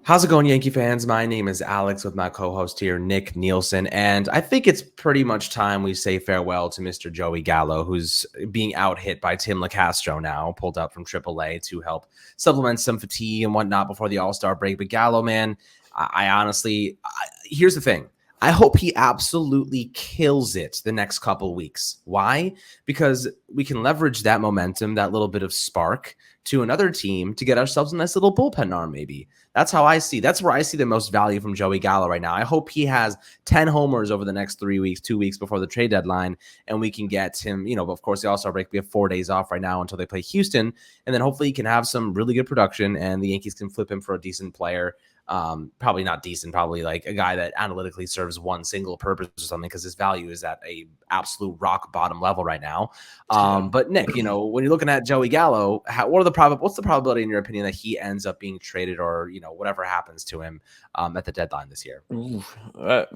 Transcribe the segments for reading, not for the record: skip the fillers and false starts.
How's it going, Yankee fans? My name is Alex with my co-host here, Nick Nielsen, and I think it's pretty much time we say farewell to Mr. Joey Gallo, who's being out-hit by Tim LaCastro now, pulled up from AAA to help supplement some fatigue and whatnot before the All-Star break. But Gallo, man, I honestly, here's the thing. I hope he absolutely kills it the next couple weeks. Why? Because we can leverage that momentum, that little bit of spark to another team to get ourselves a nice little bullpen arm, maybe. That's how I see. That's where I see the most value from Joey Gallo right now. I hope he has 10 homers over the next 3 weeks, 2 weeks before the trade deadline, and we can get him, of course, the All-Star break, we have 4 days off right now until they play Houston, and then hopefully he can have some really good production, and the Yankees can flip him for a decent player. Probably not decent, probably like a guy that analytically serves one single purpose or something, because his value is at a absolute rock bottom level right now. But Nick, when you're looking at Joey Gallo, what's the probability in your opinion that he ends up being traded or, whatever happens to him at the deadline this year?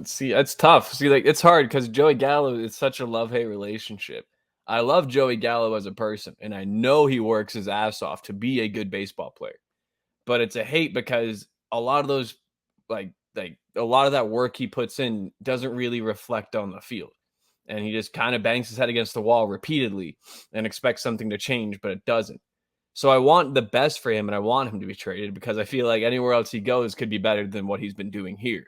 See, it's tough. See, like it's hard because Joey Gallo is such a love-hate relationship. I love Joey Gallo as a person, and I know he works his ass off to be a good baseball player. But it's a hate because a lot of those, like a lot of that work he puts in doesn't really reflect on the field. And he just kind of bangs his head against the wall repeatedly and expects something to change, but it doesn't. So I want the best for him, and I want him to be traded because I feel like anywhere else he goes could be better than what he's been doing here.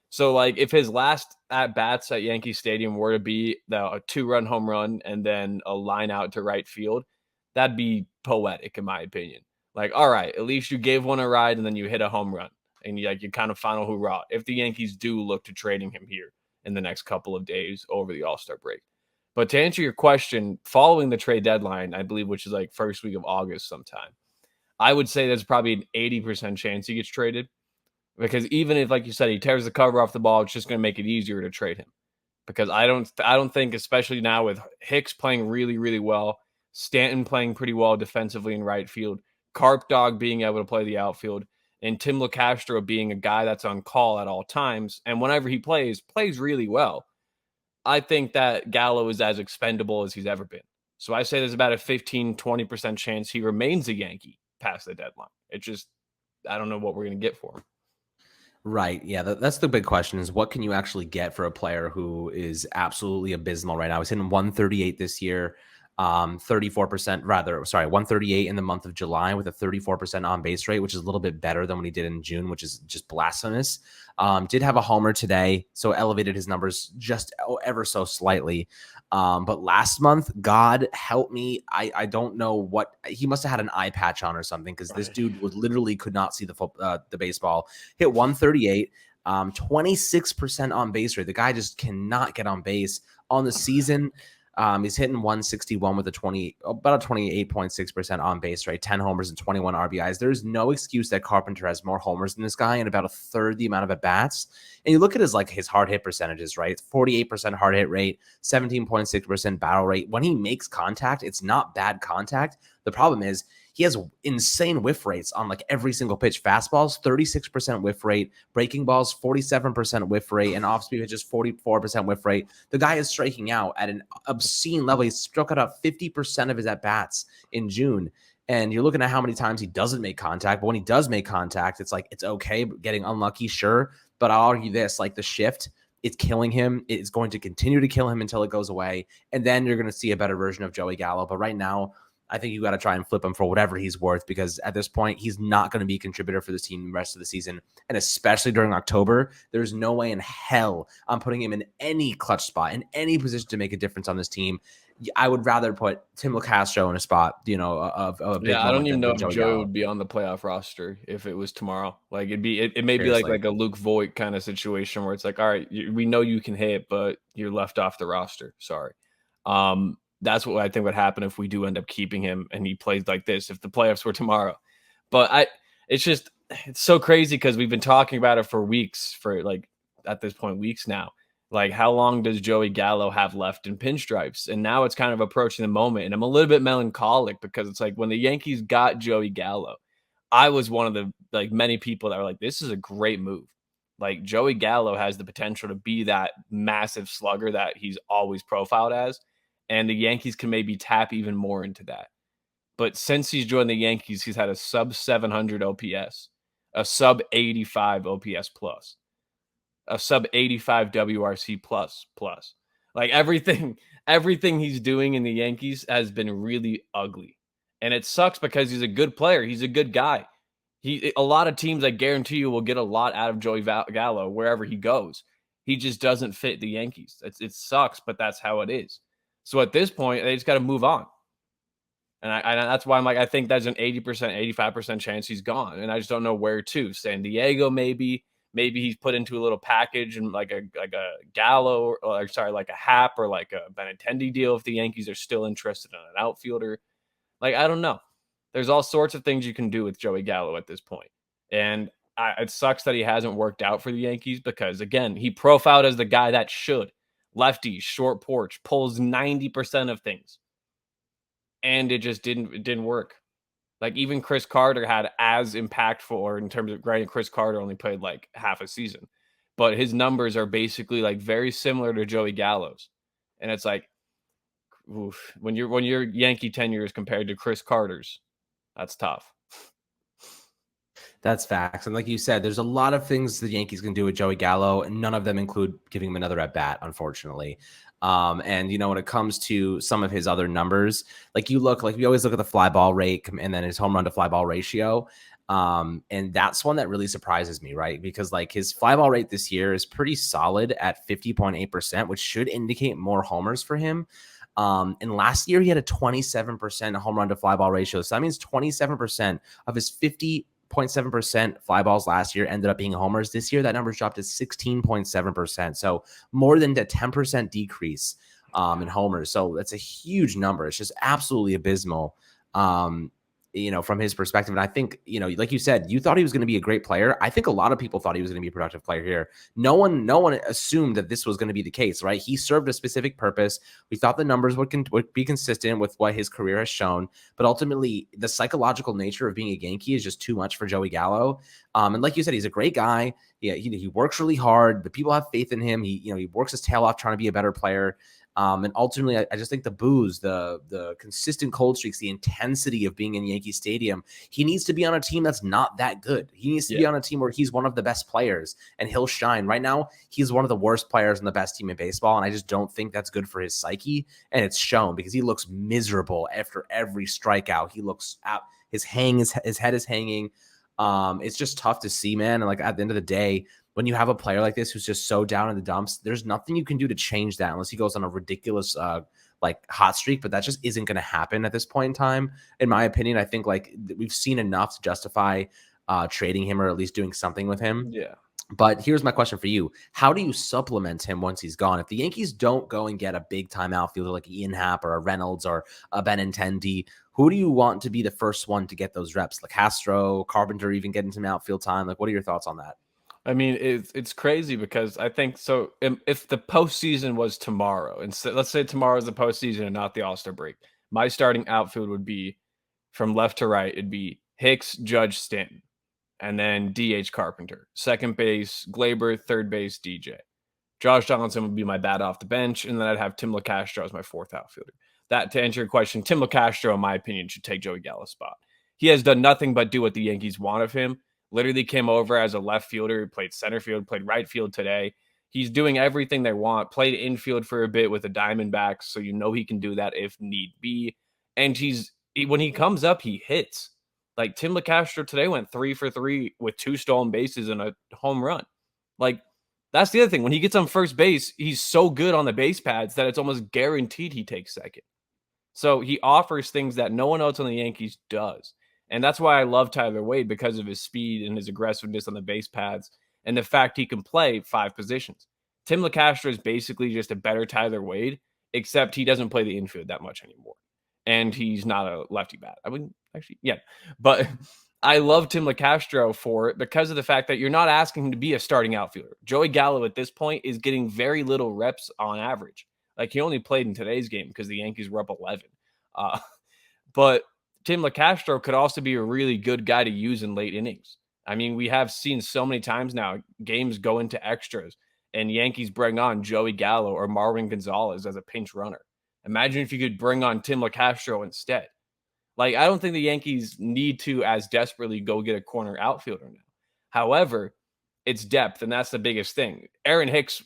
So, like, if his last at-bats at Yankee Stadium were to be a 2-run home run and then a line out to right field, that'd be poetic, in my opinion. Like, all right, at least you gave one a ride and then you hit a home run. And you kind of final hoorah if the Yankees do look to trading him here in the next couple of days over the All-Star break. But to answer your question, following the trade deadline, I believe, which is like first week of August sometime, I would say there's probably an 80% chance he gets traded. Because even if, like you said, he tears the cover off the ball, it's just going to make it easier to trade him. Because I don't think, especially now with Hicks playing really, really well, Stanton playing pretty well defensively in right field, Carp Dog being able to play the outfield, and Tim LaCastro being a guy that's on call at all times, and whenever he plays really well. I think that Gallo is as expendable as he's ever been. So I say there's about a 15-20% chance he remains a Yankee past the deadline. It's just, I don't know what we're going to get for him. Right. Yeah, that's the big question is what can you actually get for a player who is absolutely abysmal right now? He's hitting 138 this year, 138 in the month of July with a 34% on base rate, which is a little bit better than what he did in June, which is just blasphemous. Did have a homer today, so elevated his numbers just ever so slightly. But last month, God help me, I don't know what he must have had an eye patch on or something, because this dude literally could not see the baseball. Hit 138, 26% on base rate. The guy just cannot get on base on the season. He's hitting 161 with about a 28.6% on base rate, 10 homers and 21 RBIs. There's no excuse that Carpenter has more homers than this guy and about a third the amount of at-bats. And you look at his hard hit percentages, right? 48% hard hit rate, 17.6% barrel rate. When he makes contact, it's not bad contact. The problem is he has insane whiff rates on like every single pitch. Fastballs, 36% whiff rate. Breaking balls, 47% whiff rate. And off-speed pitches, 44% whiff rate. The guy is striking out at an obscene level. He struck out 50% of his at-bats in June. And you're looking at how many times he doesn't make contact. But when he does make contact, it's like, it's okay. Getting unlucky, sure. But I'll argue this, like the shift, it's killing him. It's going to continue to kill him until it goes away. And then you're going to see a better version of Joey Gallo. But right now, I think you got to try and flip him for whatever he's worth, because at this point, he's not going to be a contributor for this team the rest of the season. And especially during October, there's no way in hell I'm putting him in any clutch spot, in any position to make a difference on this team. I would rather put Tim LaCastro in a spot, of a big I don't even know if Joey Joe would be on the playoff roster if it was tomorrow. Like it may be like a Luke Voigt kind of situation where it's like, all right, we know you can hit, but you're left off the roster. Sorry. That's what I think would happen if we do end up keeping him and he plays like this, if the playoffs were tomorrow. But it's so crazy because we've been talking about it for weeks, for like at this point, weeks now. Like, how long does Joey Gallo have left in pinstripes? And now it's kind of approaching the moment. And I'm a little bit melancholic because it's like when the Yankees got Joey Gallo, I was one of the many people that were like, this is a great move. Like, Joey Gallo has the potential to be that massive slugger that he's always profiled as. And the Yankees can maybe tap even more into that. But since he's joined the Yankees, he's had a sub 700 OPS, a sub 85 OPS plus, a sub 85 WRC plus. Like everything he's doing in the Yankees has been really ugly. And it sucks because he's a good player. He's a good guy. A lot of teams, I guarantee you, will get a lot out of Joey Gallo wherever he goes. He just doesn't fit the Yankees. It sucks, but that's how it is. So at this point, they just got to move on. And that's why I'm like, I think there's an 80%, 85% chance he's gone. And I just don't know where to. San Diego, maybe he's put into a little package and like a Gallo, or sorry, like a Hap or like a Benintendi deal if the Yankees are still interested in an outfielder. Like, I don't know. There's all sorts of things you can do with Joey Gallo at this point. And it sucks that he hasn't worked out for the Yankees because, again, he profiled as the guy that should. Lefty, short porch, pulls 90% of things. And it just didn't work. Like, even Chris Carter had as impactful, or in terms of, granted, Chris Carter only played like half a season, but his numbers are basically like very similar to Joey Gallo's. And it's like, oof, when you're Yankee tenure is compared to Chris Carter's, that's tough. That's facts. And like you said, there's a lot of things the Yankees can do with Joey Gallo, and none of them include giving him another at bat, unfortunately. And when it comes to some of his other numbers, like we always look at the fly ball rate and then his home run to fly ball ratio. And that's one that really surprises me, right? Because like his fly ball rate this year is pretty solid at 50.8%, which should indicate more homers for him. And last year he had a 27% home run to fly ball ratio. So that means 27% of his 50.7% fly balls last year ended up being homers. This year, that number's dropped to 16.7%. So more than a 10% decrease in homers. So that's a huge number. It's just absolutely abysmal. From his perspective. And I think, like you said, you thought he was going to be a great player. I think a lot of people thought he was going to be a productive player here. No one assumed that this was going to be the case, right? He served a specific purpose. We thought the numbers would be consistent with what his career has shown, but ultimately the psychological nature of being a Yankee is just too much for Joey Gallo. And like you said, he's a great guy. Yeah, he works really hard, but people have faith in him. He works his tail off trying to be a better player. And ultimately, I just think the booze, the consistent cold streaks, the intensity of being in Yankee Stadium, he needs to be on a team that's not that good. He needs to be on a team where he's one of the best players and he'll shine. Right now, he's one of the worst players on the best team in baseball, and I just don't think that's good for his psyche. And it's shown because he looks miserable after every strikeout. He looks out. His head is hanging. It's just tough to see, man. And like at the end of the day, when you have a player like this who's just so down in the dumps, there's nothing you can do to change that unless he goes on a ridiculous hot streak. But that just isn't going to happen at this point in time, in my opinion. I think like we've seen enough to justify trading him or at least doing something with him. Yeah. But here's my question for you. How do you supplement him once he's gone? If the Yankees don't go and get a big time outfielder like Ian Happ or a Reynolds or a Benintendi, who do you want to be the first one to get those reps? Like Castro, Carpenter, even getting some outfield time? Like, what are your thoughts on that? I mean, it's crazy because I think so. If the postseason was tomorrow, and so, let's say tomorrow is the postseason and not the All-Star break, my starting outfield would be from left to right. It'd be Hicks, Judge, Stanton, and then DH Carpenter. Second base, Glaber. Third base, DJ. Josh Johnson would be my bat off the bench, and then I'd have Tim LeCastro as my fourth outfielder. That, to answer your question, Tim LeCastro, in my opinion, should take Joey Gallo's spot. He has done nothing but do what the Yankees want of him. Literally came over as a left fielder, played center field, played right field today. He's doing everything they want, played infield for a bit with the Diamondbacks, so he can do that if need be. And when he comes up, he hits. Like Tim LeCastro today went 3 for 3 with 2 stolen bases and a home run. Like, that's the other thing. When he gets on first base, he's so good on the base pads that it's almost guaranteed he takes second. So he offers things that no one else on the Yankees does. And that's why I love Tyler Wade, because of his speed and his aggressiveness on the base pads and the fact he can play 5 positions. Tim LeCastro is basically just a better Tyler Wade, except he doesn't play the infield that much anymore. And he's not a lefty bat. I wouldn't actually, yeah. But I love Tim LeCastro for it because of the fact that you're not asking him to be a starting outfielder. Joey Gallo at this point is getting very little reps on average. Like, he only played in today's game because the Yankees were up 11. But Tim LeCastro could also be a really good guy to use in late innings. I mean, we have seen so many times now games go into extras and Yankees bring on Joey Gallo or Marwin Gonzalez as a pinch runner. Imagine if you could bring on Tim LeCastro instead. Like, I don't think the Yankees need to as desperately go get a corner outfielder now. However, it's depth, and that's the biggest thing. Aaron Hicks,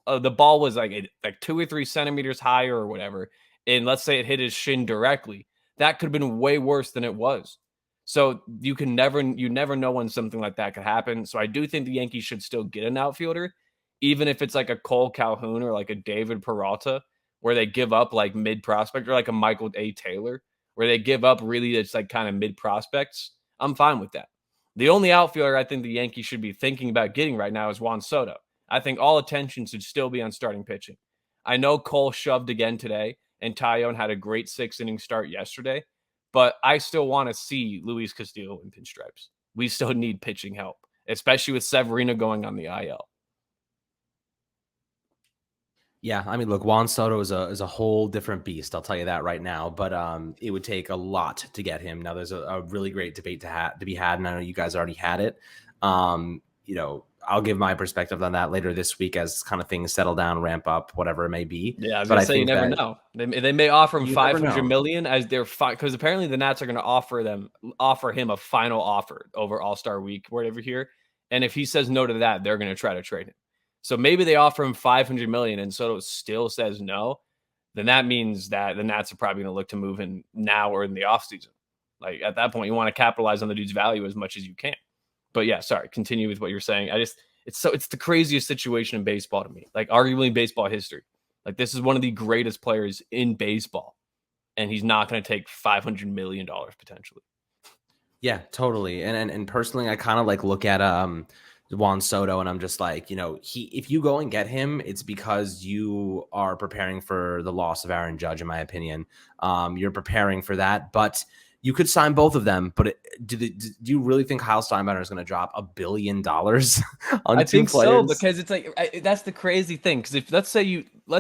the ball was like 2 or 3 centimeters higher or whatever, and let's say it hit his shin directly, that could have been way worse than it was. So you never know when something like that could happen. So I do think the Yankees should still get an outfielder, even if it's like a Cole Calhoun or like a David Peralta, where they give up like mid prospect, or like a Michael A. Taylor, where they give up really it's like kind of mid prospects. I'm fine with that. The only outfielder I think the Yankees should be thinking about getting right now is Juan Soto. I think all attention should still be on starting pitching. I know Cole shoved again today, and Taillon had a great 6-inning start yesterday, but I still want to see Luis Castillo in pinstripes. We still need pitching help, especially with Severino going on the IL. Yeah, I mean, look, Juan Soto is a whole different beast. I'll tell you that right now. But it would take a lot to get him. Now, there's a really great debate to be had, and I know you guys already had it. I'll give my perspective on that later this week as kind of things settle down, ramp up, whatever it may be. Yeah, I was gonna say you never know. They may offer him $500 million as their because apparently the Nats are going to offer him a final offer over All-Star Week, whatever here. And if he says no to that, they're going to try to trade him. So maybe they offer him $500 million and Soto still says no. Then that means that the Nats are probably going to look to move him now or in the offseason. Like at that point, you want to capitalize on the dude's value as much as you can. But yeah, sorry, continue with what you're saying. It's the craziest situation in baseball to me. Like arguably in baseball history. Like this is one of the greatest players in baseball, and he's not going to take $500 million potentially. Yeah, totally. And personally, I kind of like look at Juan Soto, and I'm just like, if you go and get him, it's because you are preparing for the loss of Aaron Judge, in my opinion. You're preparing for that, but you could sign both of them. But do you really think Kyle Steinbrenner is going to drop $1 billion on I two think players? so, because it's like that's the crazy thing. Because if let's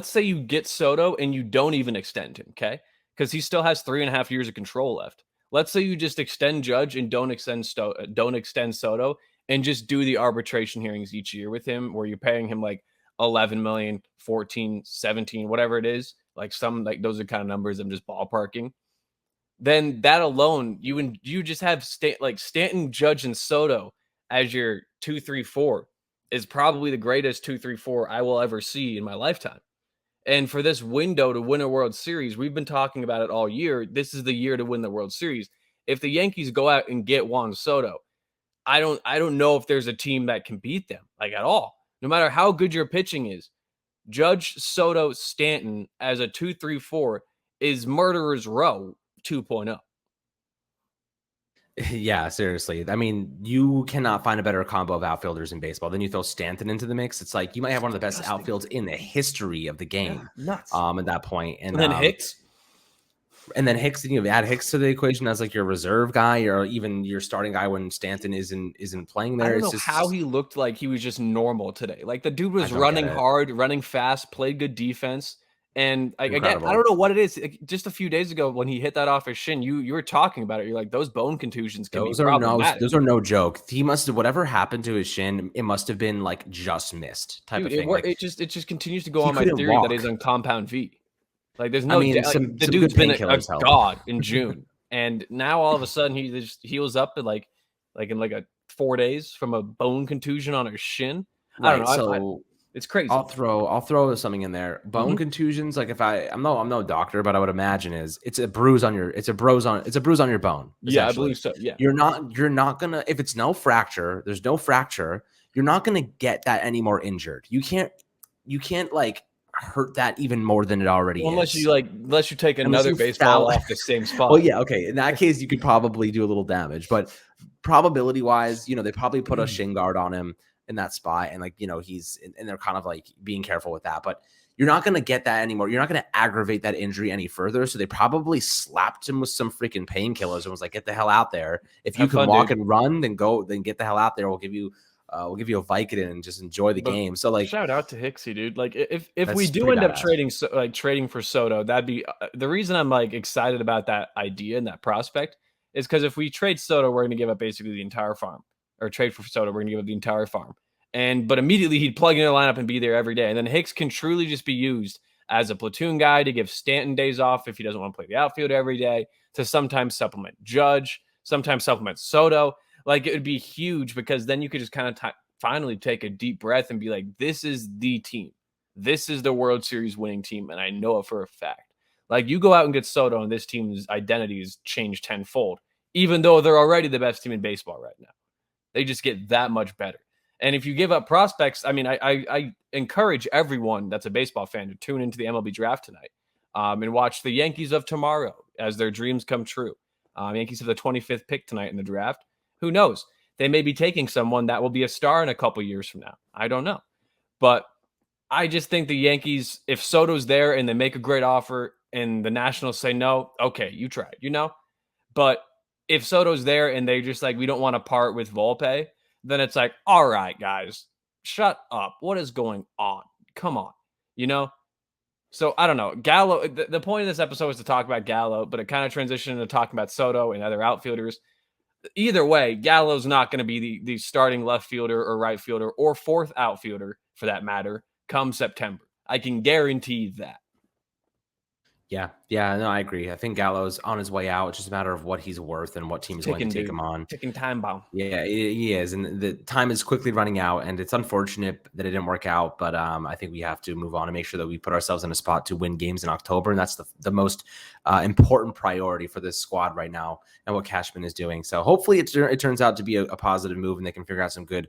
say you get Soto and you don't even extend him, okay? Because he still has 3.5 years of control left. Let's say you just extend Judge and don't extend Soto, and just do the arbitration hearings each year with him, where you're paying him like 11 million, 14, 17, whatever it is. Like those are kind of numbers I'm just ballparking. Then that alone, you just have Stanton, Judge, and Soto as your 2, 3, 4 is probably the greatest 2, 3, 4 I will ever see in my lifetime. And for this window to win a World Series, we've been talking about it all year. This is the year to win the World Series. If the Yankees go out and get Juan Soto, I don't know if there's a team that can beat them like at all. No matter how good your pitching is, Judge, Soto, Stanton as a 2, 3, 4 is murderer's row 2.0. Yeah, seriously. I mean, you cannot find a better combo of outfielders in baseball. Then you throw Stanton into the mix. It's like you might have one of the best outfields in the history of the game. Yeah, nuts. At that point, And then Hicks. And then Hicks, you add Hicks to the equation as like your reserve guy, or even your starting guy when Stanton isn't playing there. I don't know how he looked like he was just normal today. Like the dude was running hard, running fast, played good defense. And again, I don't know what it is. Just a few days ago when he hit that off his shin, you were talking about it. You're like, those bone contusions can be problematic. Those are no joke. He must have, whatever happened to his shin, it must have been like just missed type of thing. It just continues to go on my theory that he's on compound V. Like there's no, the dude's been a god in June, and now all of a sudden he just heals up in like in 4 days from a bone contusion on his shin. I don't know. It's crazy. I'll throw something in there. Bone contusions, like if I'm no doctor, but I would imagine it's a bruise on your your bone. Yeah, I believe so. Yeah. You're not gonna, if it's there's no fracture, you're not gonna get that any more injured. You can't like hurt that even more than it already is. Unless you take another baseball off the same spot. Well, yeah, okay. In that case, you could probably do a little damage, but probability wise, they probably put a shin guard on him in that spot, and and they're kind of like being careful with that, but you're not going to get that anymore. You're not going to aggravate that injury any further. So they probably slapped him with some freaking painkillers and was like, get the hell out there. If you can walk and run, then get the hell out there. We'll give you a Vicodin and just enjoy the game. So like, shout out to Hicksy, dude. Like if we do end up trading for Soto, that'd be the reason I'm like excited about that idea and that prospect is because if we trade Soto, we're going to give up basically the entire farm. Or trade for Soto, we're going to give up the entire farm. But immediately he'd plug in the lineup and be there every day. And then Hicks can truly just be used as a platoon guy to give Stanton days off if he doesn't want to play the outfield every day, to sometimes supplement Judge, sometimes supplement Soto. Like, it would be huge because then you could just kind of finally take a deep breath and be like, this is the team. This is the World Series winning team, and I know it for a fact. Like, you go out and get Soto, and this team's identity is changed tenfold, even though they're already the best team in baseball right now. They just get that much better. And if you give up prospects, I mean, I encourage everyone that's a baseball fan to tune into the MLB draft tonight and watch the Yankees of tomorrow as their dreams come true. Yankees have the 25th pick tonight in the draft. Who knows? They may be taking someone that will be a star in a couple years from now. I don't know. But I just think the Yankees, if Soto's there and they make a great offer and the Nationals say no, okay, you tried, But if Soto's there and they just like, we don't want to part with Volpe, then it's like, all right, guys, shut up. What is going on? Come on, So I don't know. Gallo, the point of this episode was to talk about Gallo, but it kind of transitioned into talking about Soto and other outfielders. Either way, Gallo's not going to be the starting left fielder or right fielder or fourth outfielder, for that matter, come September. I can guarantee that. Yeah, no, I agree. I think Gallo's on his way out. It's just a matter of what he's worth and what team is going to take him on. Ticking time bomb. Yeah, he is, and the time is quickly running out, and it's unfortunate that it didn't work out. But I think we have to move on and make sure that we put ourselves in a spot to win games in October, and that's the most important priority for this squad right now, and what Cashman is doing. So hopefully it turns out to be a positive move, and they can figure out some good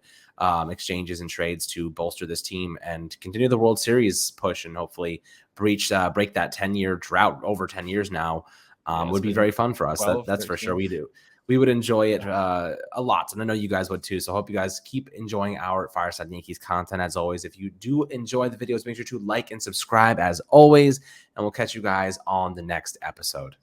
exchanges and trades to bolster this team and continue the World Series push, and hopefully break that 10-year drought over 10 years now. Would be very fun for us. 12, That's 13. For sure. We would enjoy it a lot, and I know you guys would too. So I hope you guys keep enjoying our Fireside Yankees content as always. If you do enjoy the videos, make sure to like and subscribe as always, and we'll catch you guys on the next episode.